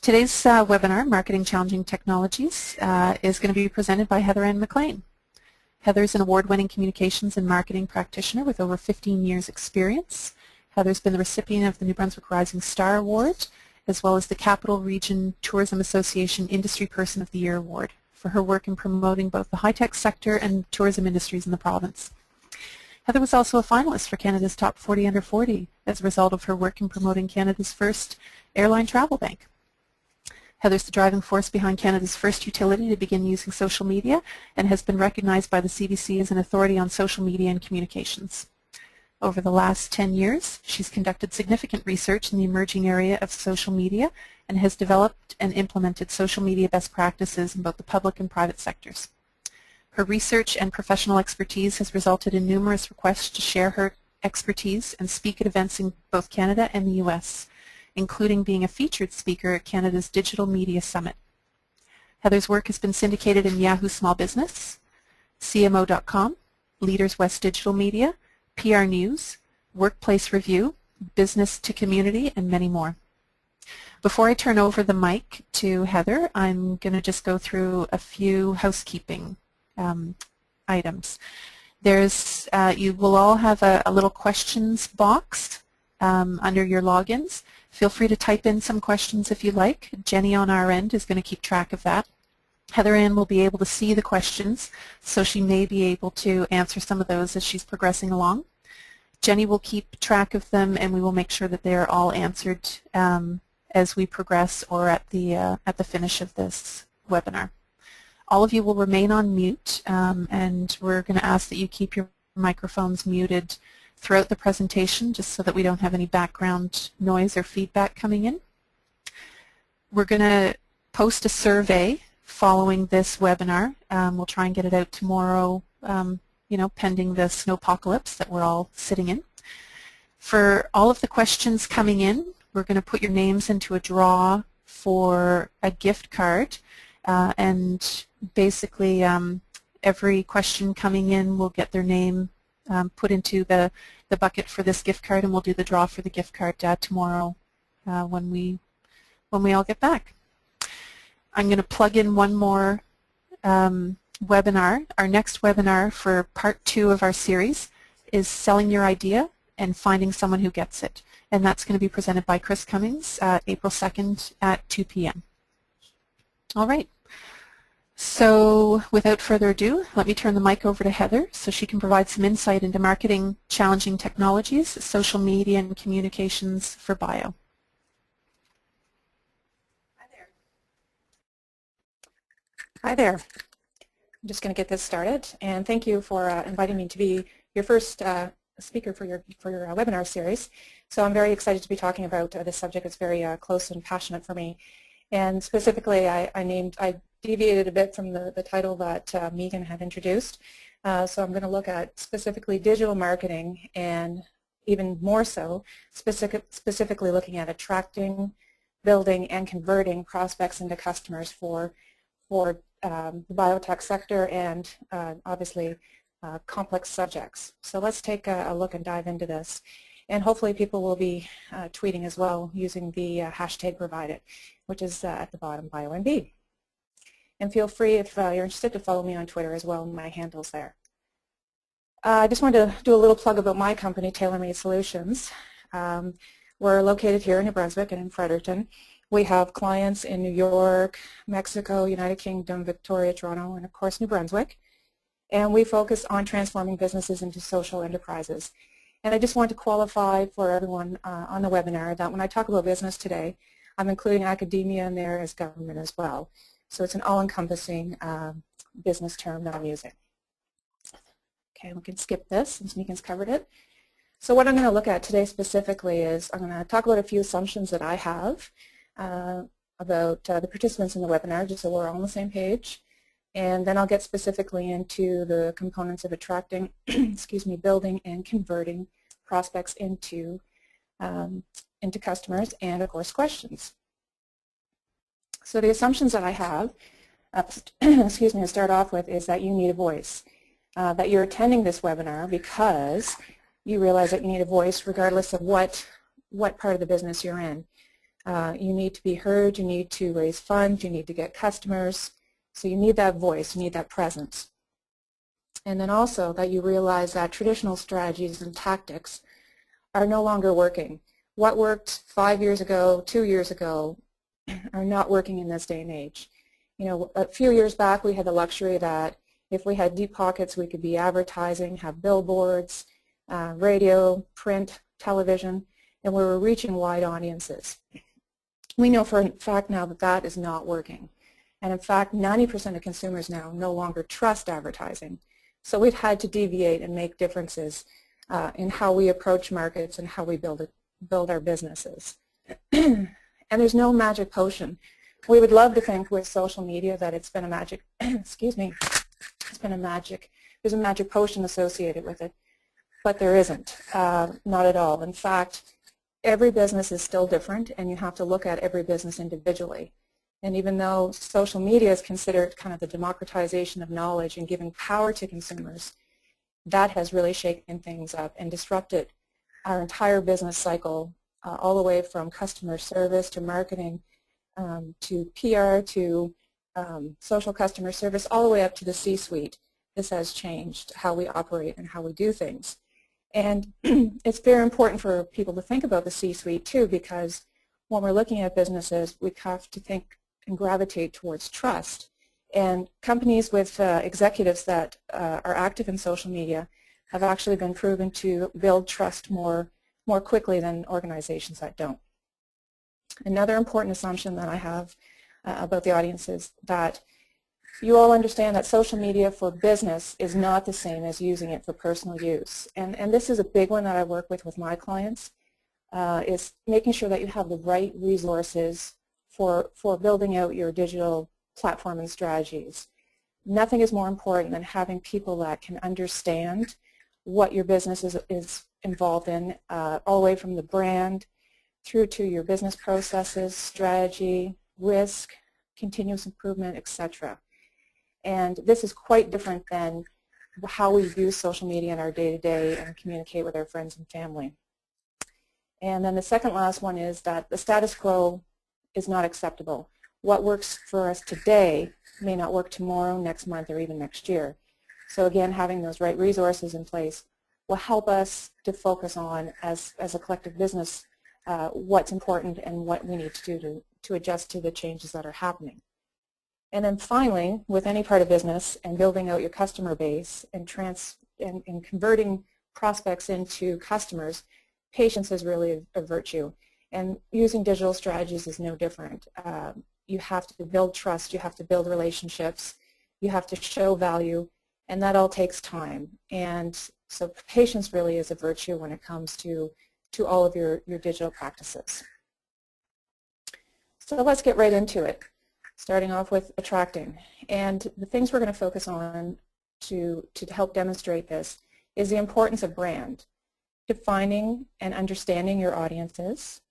Today's webinar, Marketing Challenging Technologies, is going to be presented by Heather Ann McLean. Heather is an award-winning communications and marketing practitioner with over 15 years experience. Heather's been the recipient of the New Brunswick Rising Star Award, as well as the Capital Region Tourism Association Industry Person of the Year Award for her work in promoting both the high-tech sector and tourism industries in the province. Heather was also a finalist for Canada's Top 40 Under 40 as a result of her work in promoting Canada's first airline travel bank. Heather's the driving force behind Canada's first utility to begin using social media and has been recognized by the CBC as an authority on social media and communications. Over the last 10 years, she's conducted significant research in the emerging area of social media and has developed and implemented social media best practices in both the public and private sectors. Her research and professional expertise has resulted in numerous requests to share her expertise and speak at events in both Canada and the U.S., including being a featured speaker at Canada's Digital Media Summit. Heather's work has been syndicated in Yahoo Small Business, CMO.com, Leaders West Digital Media, PR News, Workplace Review, Business to Community, and many more. Before I turn over the mic to Heather, I'm going to just go through a few housekeeping items. You will all have a little questions box under your logins. Feel free to type in some questions if you like. Jenny on our end is going to keep track of that. Heather Ann will be able to see the questions, so she may be able to answer some of those as she's progressing along. Jenny will keep track of them, and we will make sure that they are all answered as we progress or at the finish of this webinar. All of you will remain on mute, and we're going to ask that you keep your microphones muted throughout the presentation just so that we don't have any background noise or feedback coming in. We're going to post a survey following this webinar. We'll try and get it out tomorrow, pending the snowpocalypse that we're all sitting in. For all of the questions coming in, we're going to put your names into a draw for a gift card, and basically every question coming in will get their name put into the bucket for this gift card, and we'll do the draw for the gift card tomorrow when we all get back. I'm going to plug in one more webinar. Our next webinar for part 2 of our series is Selling Your Idea and Finding Someone Who Gets It, and that's going to be presented by Chris Cummings April 2nd at 2 p.m. All right. So without further ado, let me turn the mic over to Heather so she can provide some insight into marketing challenging technologies, social media, and communications for bio. Hi there. I'm just going to get this started, and thank you for inviting me to be your first speaker for your webinar series. So I'm very excited to be talking about this subject. It's very close and passionate for me. And specifically, I deviated a bit from the title that Megan had introduced. So I'm going to look at specifically digital marketing, and even more so, specifically looking at attracting, building, and converting prospects into customers for the biotech sector and obviously complex subjects. So let's take a look and dive into this. And hopefully people will be tweeting as well using the hashtag provided, which is at the bottom, BioNB. And feel free, if you're interested, to follow me on Twitter as well. My handle's there. I just wanted to do a little plug about my company, TaylorMade SOLUTIONS. We're located here in New Brunswick and in Fredericton. We have clients in New York, Mexico, United Kingdom, Victoria, Toronto, and of course New Brunswick. And we focus on transforming businesses into social enterprises. And I just want to qualify for everyone on the webinar that when I talk about business today, I'm including academia in there as government as well. So it's an all-encompassing business term that I'm using. Okay, we can skip this since Megan's covered it. So what I'm going to look at today specifically is I'm going to talk about a few assumptions that I have about the participants in the webinar, just so we're all on the same page. And then I'll get specifically into the components of attracting, building and converting prospects into customers, and of course questions. So the assumptions that I have, to start off with, is that you need a voice. That you're attending this webinar because you realize that you need a voice regardless of what part of the business you're in. You need to be heard, you need to raise funds, you need to get customers. So you need that voice, you need that presence. And then also that you realize that traditional strategies and tactics are no longer working. What worked 5 years ago, 2 years ago, are not working in this day and age. You know, a few years back we had the luxury that if we had deep pockets we could be advertising, have billboards, radio, print, television, and we were reaching wide audiences. We know for a fact now that that is not working. And in fact, 90% of consumers now no longer trust advertising. So we've had to deviate and make differences in how we approach markets and how we build our businesses. And there's no magic potion. We would love to think with social media that it's been a magic, excuse me, there's a magic potion associated with it, but there isn't, not at all. In fact, every business is still different, and you have to look at every business individually. And even though social media is considered kind of the democratization of knowledge and giving power to consumers, that has really shaken things up and disrupted our entire business cycle, all the way from customer service to marketing to PR to social customer service, all the way up to the C-suite. This has changed how we operate and how we do things. And it's very important for people to think about the C-suite too, because when we're looking at businesses, we have to think and gravitate towards trust. And companies with executives that are active in social media have actually been proven to build trust more quickly than organizations that don't. Another important assumption that I have about the audience is that you all understand that social media for business is not the same as using it for personal use. And this is a big one that I work with my clients, is making sure that you have the right resources for building out your digital platform and strategies. Nothing is more important than having people that can understand what your business is involved in, all the way from the brand through to your business processes, strategy, risk, continuous improvement, etc. And this is quite different than how we use social media in our day-to-day and communicate with our friends and family. And then the second last one is that the status quo is not acceptable. What works for us today may not work tomorrow, next month, or even next year. So again, having those right resources in place will help us to focus on, as a collective business, what's important and what we need to do to adjust to the changes that are happening. And then finally, with any part of business and building out your customer base and converting prospects into customers, patience is really a virtue. And using digital strategies is no different. You have to build trust, you have to build relationships, you have to show value, and that all takes time. And so patience really is a virtue when it comes to all of your digital practices. So let's get right into it, starting off with attracting. And the things we're going to focus on to help demonstrate this is the importance of brand, defining and understanding your audiences,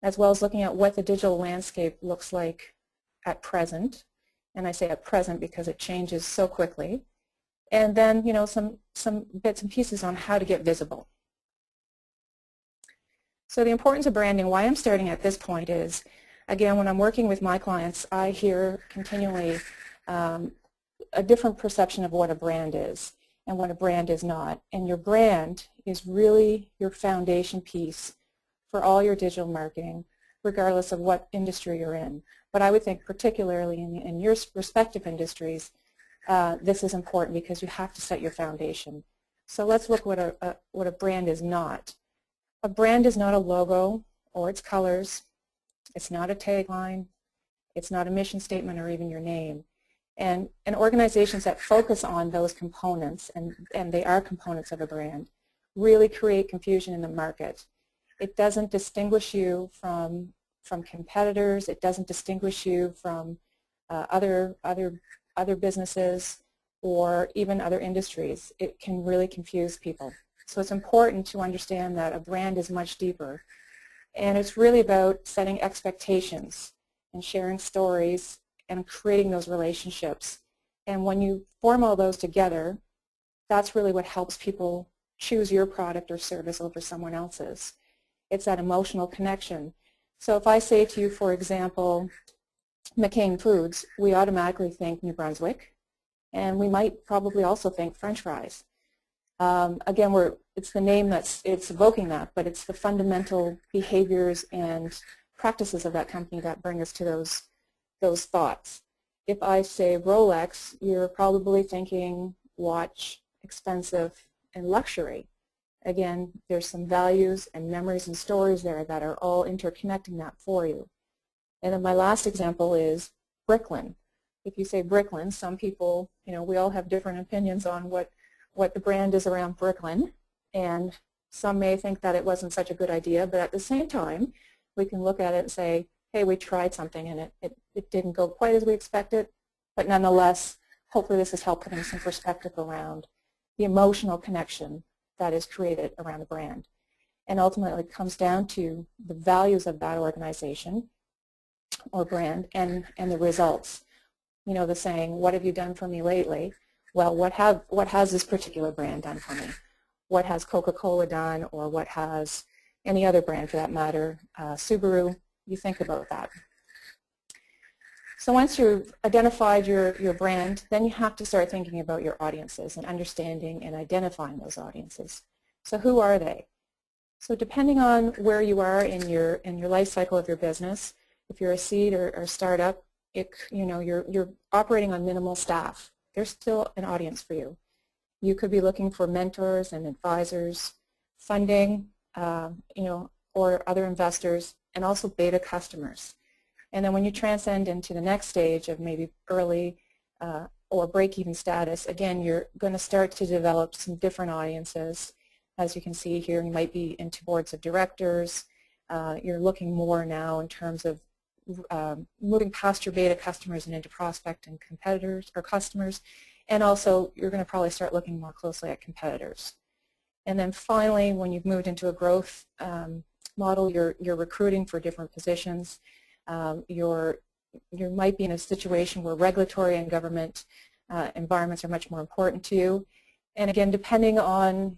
as well as looking at what the digital landscape looks like at present. And I say at present because it changes so quickly. And then, you know, some bits and pieces on how to get visible. So the importance of branding, why I'm starting at this point is, again, when I'm working with my clients, I hear continually a different perception of what a brand is and what a brand is not. And your brand is really your foundation piece for all your digital marketing, regardless of what industry you're in. But I would think particularly in your respective industries, this is important because you have to set your foundation. So let's look what a brand is not. A brand is not a logo or its colors. It's not a tagline. It's not a mission statement or even your name. And organizations that focus on those components, and they are components of a brand, really create confusion in the market. It doesn't distinguish you from competitors. It doesn't distinguish you from other businesses or even other industries. It can really confuse people. So it's important to understand that a brand is much deeper. And it's really about setting expectations and sharing stories and creating those relationships. And when you form all those together, that's really what helps people choose your product or service over someone else's. It's that emotional connection. So if I say to you, for example, McCain Foods, we automatically think New Brunswick, and we might probably also think French fries. Again, it's the name it's evoking that, but it's the fundamental behaviors and practices of that company that bring us to those thoughts. If I say Rolex, you're probably thinking watch, expensive, and luxury. Again, there's some values and memories and stories there that are all interconnecting that for you. And then my last example is Bricklin. If you say Bricklin, some people, we all have different opinions on what the brand is around Bricklin, and some may think that it wasn't such a good idea, but at the same time, we can look at it and say, hey, we tried something and it didn't go quite as we expected, but nonetheless, hopefully this has helped putting some perspective around the emotional connection that is created around the brand. And ultimately it comes down to the values of that organization or brand and the results. The saying, what have you done for me lately? Well, what has this particular brand done for me? What has Coca-Cola done, or what has any other brand for that matter? Subaru, you think about that. So once you've identified your brand, then you have to start thinking about your audiences and understanding and identifying those audiences. So who are they? So depending on where you are in your life cycle of your business, if you're a seed or startup, you're operating on minimal staff. There's still an audience for you. You could be looking for mentors and advisors, funding, or other investors, and also beta customers. And then when you transcend into the next stage of maybe early or break-even status, again, you're going to start to develop some different audiences. As you can see here, you might be into boards of directors. You're looking more now in terms of moving past your beta customers and into prospect and competitors or customers, and also you're going to probably start looking more closely at competitors. And then finally, when you've moved into a growth model, you're recruiting for different positions. You might be in a situation where regulatory and government environments are much more important to you. And again, depending on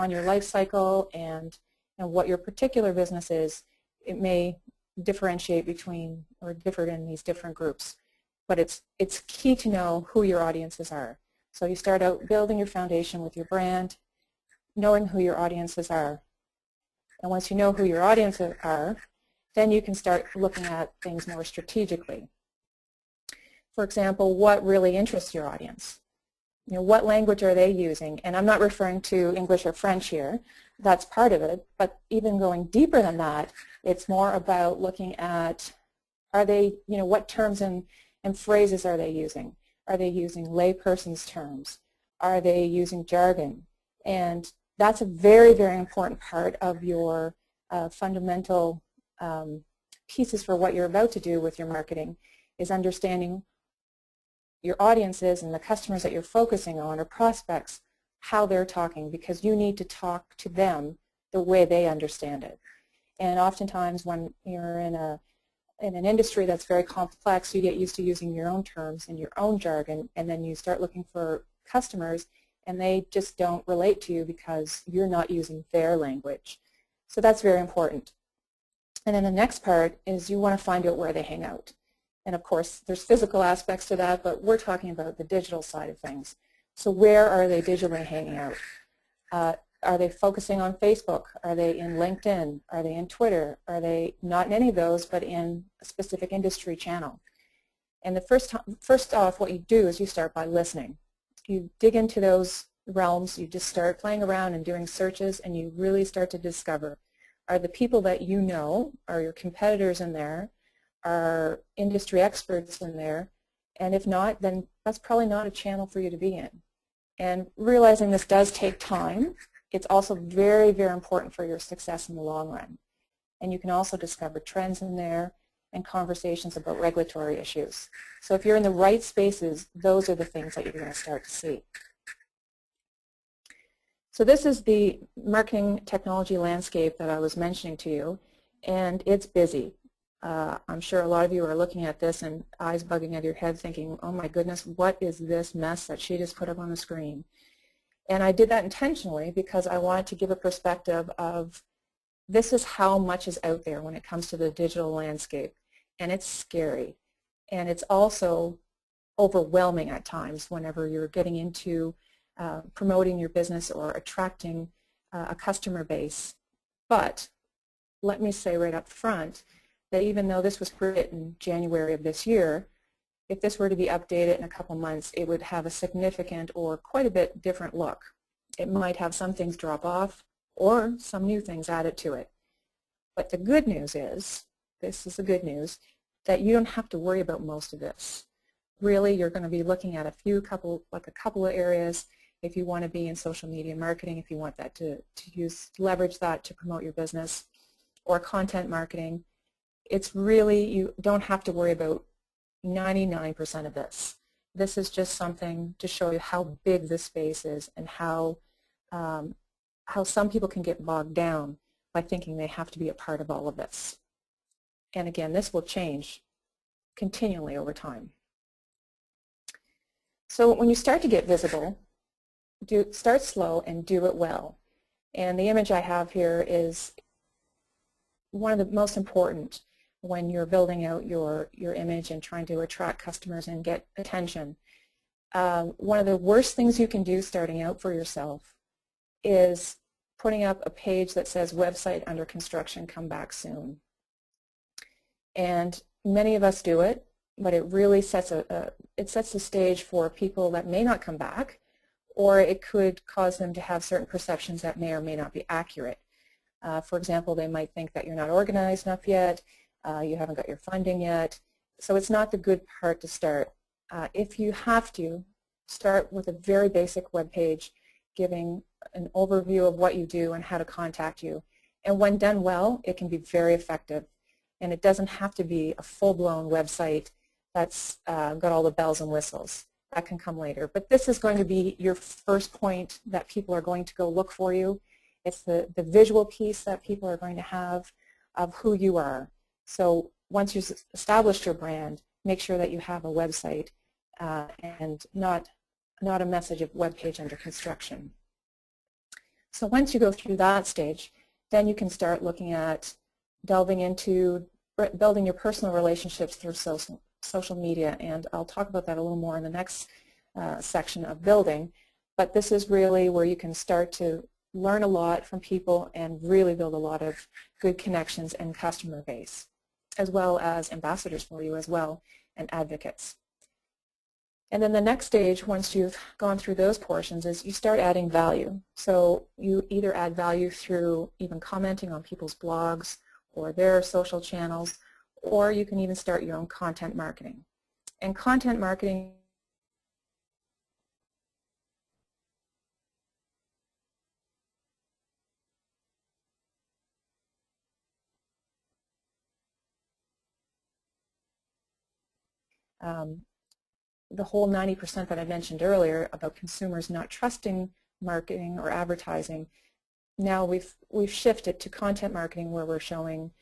your life cycle and what your particular business is, it may differentiate between or differ in these different groups. But it's key to know who your audiences are. So you start out building your foundation with your brand, knowing who your audiences are. And once you know who your audiences are, then you can start looking at things more strategically. For example, what really interests your audience? What language are they using? And I'm not referring to English or French here. That's part of it. But even going deeper than that, it's more about looking at, what terms and phrases are they using? Are they using layperson's terms? Are they using jargon? And that's a very, very important part of your fundamental pieces for what you're about to do with your marketing, is understanding your audiences and the customers that you're focusing on or prospects, how they're talking, because you need to talk to them the way they understand it. And oftentimes when you're in an industry that's very complex, you get used to using your own terms and your own jargon, and then you start looking for customers and they just don't relate to you because you're not using their language. So that's very important. And then the next part is you want to find out where they hang out. And of course, there's physical aspects to that, but we're talking about the digital side of things. So where are they digitally hanging out? Are they focusing on Facebook? Are they in LinkedIn? Are they in Twitter? Are they not in any of those, but in a specific industry channel? And the first off, what you do is you start by listening. You dig into those realms, you just start playing around and doing searches, and you really start to discover, are the people that you know, are your competitors in there, are industry experts in there, and if not, then that's probably not a channel for you to be in. And realizing this does take time, it's also very, very important for your success in the long run. And you can also discover trends in there and conversations about regulatory issues. So if you're in the right spaces, those are the things that you're going to start to see. So this is the marketing technology landscape that I was mentioning to you, and it's busy. I'm sure a lot of you are looking at this and eyes bugging out of your head thinking, oh my goodness, what is this mess that she just put up on the screen? And I did that intentionally because I wanted to give a perspective of this is how much is out there when it comes to the digital landscape, and it's scary. And it's also overwhelming at times whenever you're getting into promoting your business or attracting a customer base. But let me say right up front that even though this was written in January of this year, if this were to be updated in a couple months, it would have a significant or quite a bit different look. It might have some things drop off or some new things added to it. But the good news is, this is the good news, that you don't have to worry about most of this. Really, you're going to be looking at a couple of areas if you want to be in social media marketing, if you want that to leverage that to promote your business, or content marketing. It's really, you don't have to worry about 99% of this. This is just something to show you how big this space is and how some people can get bogged down by thinking they have to be a part of all of this. And again, this will change continually over time. So when you start to get visible, start slow and do it well. And the image I have here is one of the most important when you're building out your image and trying to attract customers and get attention. One of the worst things you can do starting out for yourself is putting up a page that says website under construction, come back soon. And many of us do it, but it really sets the stage for people that may not come back, or it could cause them to have certain perceptions that may or may not be accurate. For example, they might think that you're not organized enough yet, you haven't got your funding yet, so it's not the good part to start. If you have to, start with a very basic web page giving an overview of what you do and how to contact you. And when done well, it can be very effective. And it doesn't have to be a full-blown website that's got all the bells and whistles. That can come later. But this is going to be your first point that people are going to go look for you. It's the visual piece that people are going to have of who you are. So once you've established your brand, make sure that you have a website and not a message of web page under construction. So once you go through that stage, then you can start looking at delving into building your personal relationships through social media, and I'll talk about that a little more in the next section of building. But this is really where you can start to learn a lot from people and really build a lot of good connections and customer base, as well as ambassadors for you as well and advocates. And then the next stage, once you've gone through those portions, is you start adding value. So you either add value through even commenting on people's blogs or their social channels, or you can even start your own content marketing. And content marketing the whole 90% that I mentioned earlier about consumers not trusting marketing or advertising, now we've shifted to content marketing where we're showing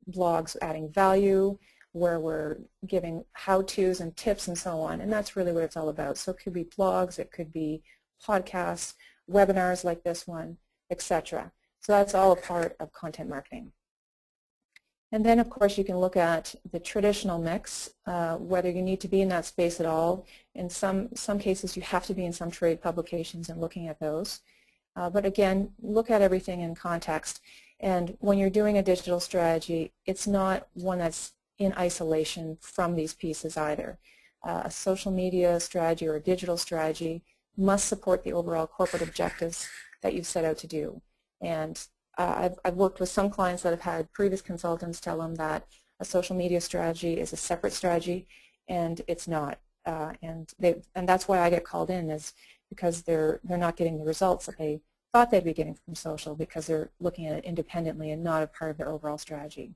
blogs adding value, where we're giving how-tos and tips and so on, and that's really what it's all about. So it could be blogs, it could be podcasts, webinars like this one, etc. So that's all a part of content marketing. And then, of course, you can look at the traditional mix, whether you need to be in that space at all. In some cases, you have to be in some trade publications and looking at those. But again, look at everything in context. And when you're doing a digital strategy, it's not one that's in isolation from these pieces either. A social media strategy or a digital strategy must support the overall corporate objectives that you've set out to do. And I've worked with some clients that have had previous consultants tell them that a social media strategy is a separate strategy, and it's not. And that's why I get called in, is because they're not getting the results that they thought they'd be getting from social, because they're looking at it independently and not a part of their overall strategy.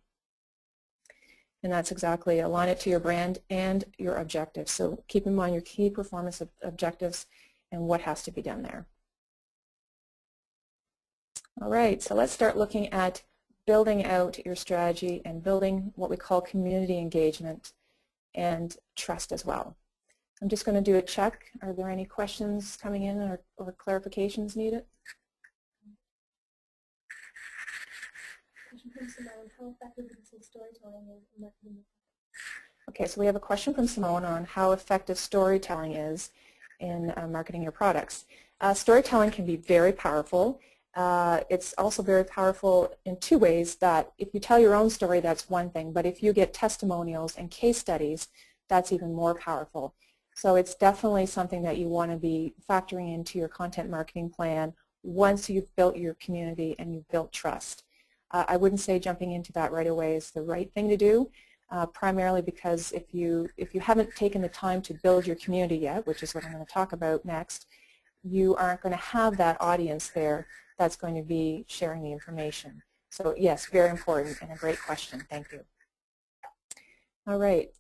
And that's exactly, align it to your brand and your objectives. So keep in mind your key performance objectives and what has to be done there. All right, so let's start looking at building out your strategy and building what we call community engagement and trust as well. I'm just going to do a check. Are there any questions coming in or clarifications needed? from Simone, how effective is storytelling in marketing? Okay, so we have a question from Simone on how effective storytelling is in marketing your products. Storytelling can be very powerful. It's also very powerful in two ways, that if you tell your own story, that's one thing, but if you get testimonials and case studies, that's even more powerful. So it's definitely something that you want to be factoring into your content marketing plan once you've built your community and you've built trust. I wouldn't say jumping into that right away is the right thing to do. Primarily because if you haven't taken the time to build your community yet, which is what I'm going to talk about next, you aren't going to have that audience there that's going to be sharing the information. So yes, very important and a great question. Thank you. All right.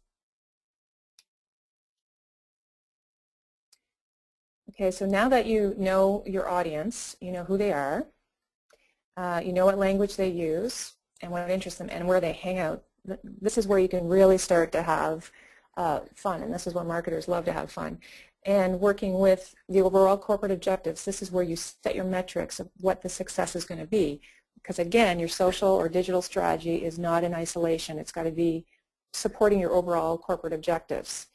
Okay, so now that you know your audience, you know who they are, you know what language they use and what interests them and where they hang out. This is where you can really start to have fun, and this is where marketers love to have fun. And working with the overall corporate objectives, this is where you set your metrics of what the success is going to be. Because again, your social or digital strategy is not in isolation. It's got to be supporting your overall corporate objectives.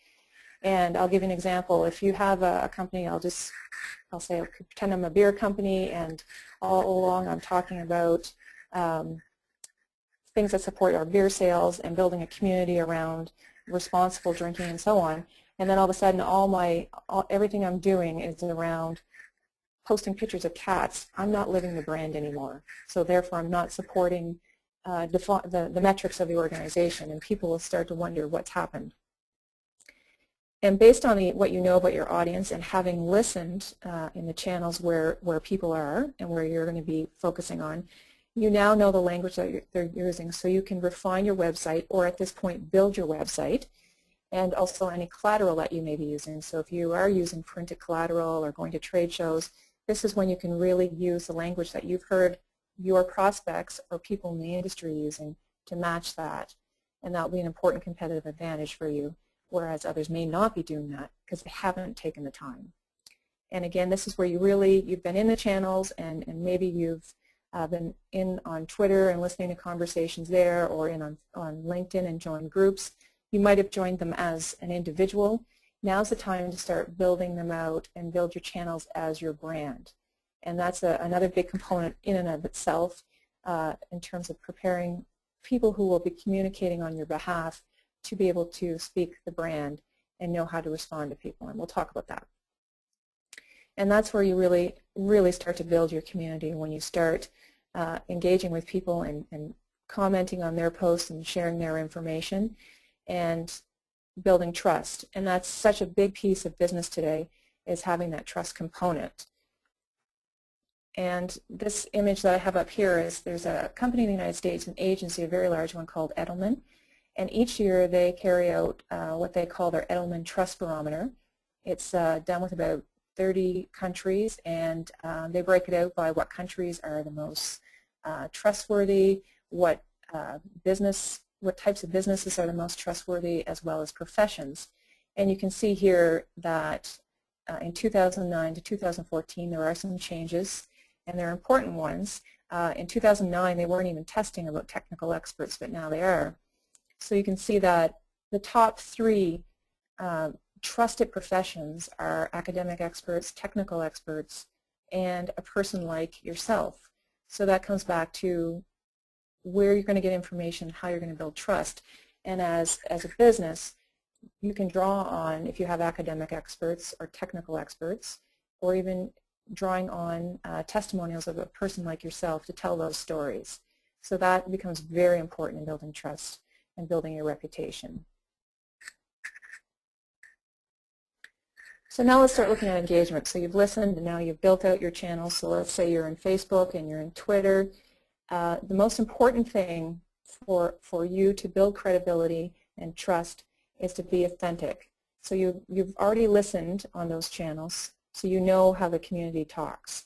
And I'll give you an example. If you have a company, I'll say, pretend I'm a beer company, and all along I'm talking about things that support our beer sales and building a community around responsible drinking and so on. And then all of a sudden, everything I'm doing is around posting pictures of cats. I'm not living the brand anymore. So therefore, I'm not supporting the metrics of the organization, and people will start to wonder what's happened. And based on what you know about your audience and having listened in the channels where people are and where you're going to be focusing on, you now know the language that they're using, so you can refine your website, or at this point build your website, and also any collateral that you may be using. So if you are using printed collateral or going to trade shows, this is when you can really use the language that you've heard your prospects or people in the industry using to match that. And that will be an important competitive advantage for you, whereas others may not be doing that because they haven't taken the time. And again, this is where you've been in the channels, and maybe you've been in on Twitter and listening to conversations there, or in on LinkedIn and joined groups. You might have joined them as an individual. Now's the time to start building them out and build your channels as your brand. And that's another big component in and of itself in terms of preparing people who will be communicating on your behalf to be able to speak the brand and know how to respond to people. And we'll talk about that. And that's where you really start to build your community, when you start engaging with people and commenting on their posts and sharing their information and building trust. And that's such a big piece of business today, is having that trust component. And this image that I have up here is, there's a company in the United States, an agency, a very large one called Edelman. And each year they carry out what they call their Edelman Trust Barometer. It's done with about 30 countries, and they break it out by what countries are the most trustworthy, what types of businesses are the most trustworthy, as well as professions. And you can see here that in 2009 to 2014 there are some changes, and they're important ones. In 2009 they weren't even testing about technical experts, but now they are. So you can see that the top three trusted professions are academic experts, technical experts, and a person like yourself. So that comes back to where you're going to get information, how you're going to build trust. And as a business, you can draw on, if you have academic experts or technical experts, or even drawing on testimonials of a person like yourself to tell those stories. So that becomes very important in building trust and building your reputation. So now let's start looking at engagement. So you've listened, and now you've built out your channel. So let's say you're in Facebook and you're in Twitter. The most important thing for you to build credibility and trust is to be authentic. So you've already listened on those channels, so you know how the community talks.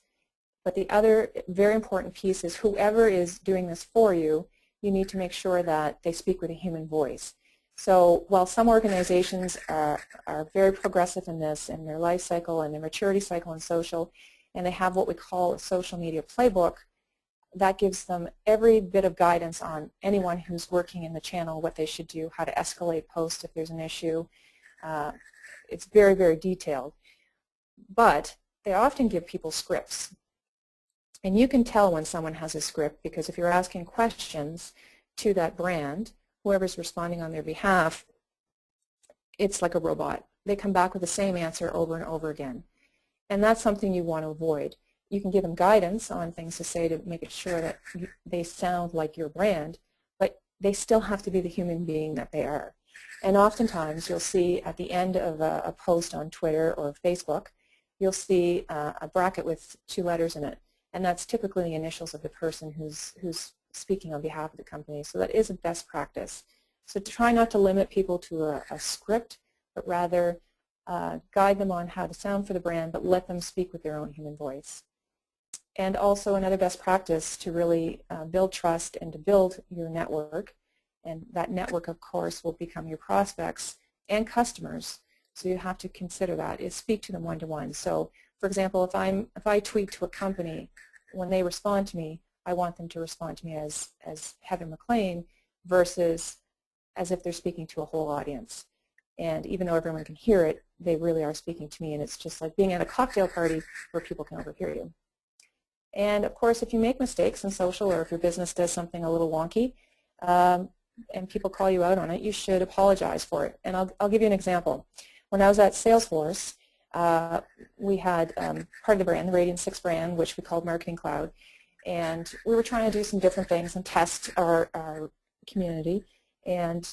But the other very important piece is, whoever is doing this for you, you need to make sure that they speak with a human voice. So while some organizations are very progressive in this, in their life cycle and their maturity cycle in social, and they have what we call a social media playbook, that gives them every bit of guidance on anyone who's working in the channel, what they should do, how to escalate posts if there's an issue. It's very, very detailed. But they often give people scripts. And you can tell when someone has a script because if you're asking questions to that brand, whoever's responding on their behalf, it's like a robot. They come back with the same answer over and over again. And that's something you want to avoid. You can give them guidance on things to say to make sure that they sound like your brand, but they still have to be the human being that they are. And oftentimes you'll see at the end of a post on Twitter or Facebook, you'll see a bracket with 2 letters in it. And that's typically the initials of the person who's speaking on behalf of the company. So that is a best practice. So try not to limit people to a script, but rather guide them on how to sound for the brand, but let them speak with their own human voice. And also another best practice to really build trust and to build your network, and that network, of course, will become your prospects and customers. So you have to consider that, is speak to them one-to-one. So, for example, if I tweet to a company, when they respond to me, I want them to respond to me as Heather McLean versus as if they're speaking to a whole audience. And even though everyone can hear it, they really are speaking to me, and it's just like being at a cocktail party where people can overhear you. And of course, if you make mistakes in social or if your business does something a little wonky and people call you out on it, you should apologize for it. And I'll give you an example. When I was at Salesforce, we had part of the brand, the Radiant 6 brand, which we called Marketing Cloud, and we were trying to do some different things and test our community. And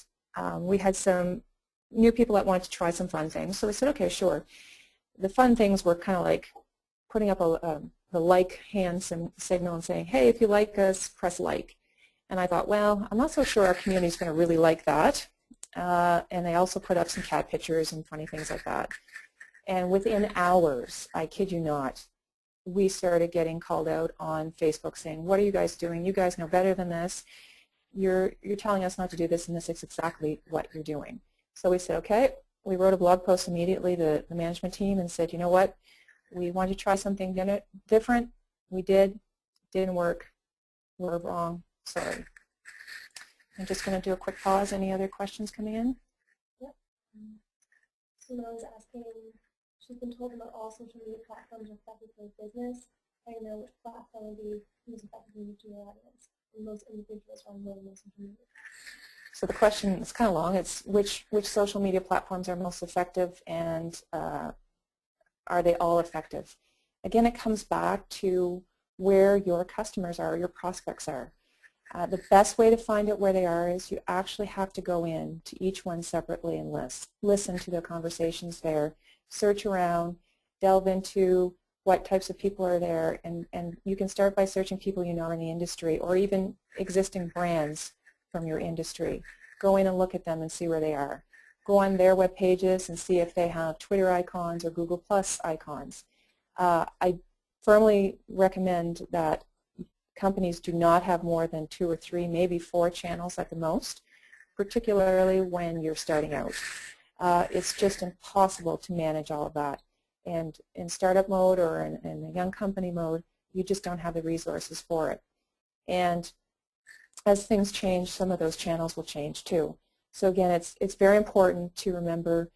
we had some new people that wanted to try some fun things. So we said, okay, sure. The fun things were kind of like putting up the like hand signal and saying, hey, if you like us, press like. And I thought, well, I'm not so sure our community is going to really like that. And they also put up some cat pictures and funny things like that. And within hours, I kid you not, we started getting called out on Facebook saying, what are you guys doing? You guys know better than this. You're telling us not to do this, and this is exactly what you're doing. So we said, okay. We wrote a blog post immediately, the management team, and said, you know what? We want to try something different. We didn't work. We're wrong. Sorry. I'm just going to do a quick pause. Any other questions coming in? Yep. Simone is asking, she's been told about all social media platforms are effective for business. I know which platform would be most effective to your audience. And most individuals are more than social media. So the question is kind of long. It's which social media platforms are most effective, and are they all effective? Again, it comes back to where your customers are, your prospects are. The best way to find out where they are is you actually have to go in to each one separately and listen to their conversations there, search around, delve into what types of people are there, and you can start by searching people you know in the industry or even existing brands from your industry. Go in and look at them and see where they are. Go on their web pages and see if they have Twitter icons or Google Plus icons. I firmly recommend that companies do not have more than 2 or 3, maybe 4 channels at the most, particularly when you're starting out. It's just impossible to manage all of that. And in startup mode or in a young company mode, you just don't have the resources for it. And as things change, some of those channels will change too. So again, it's very important to remember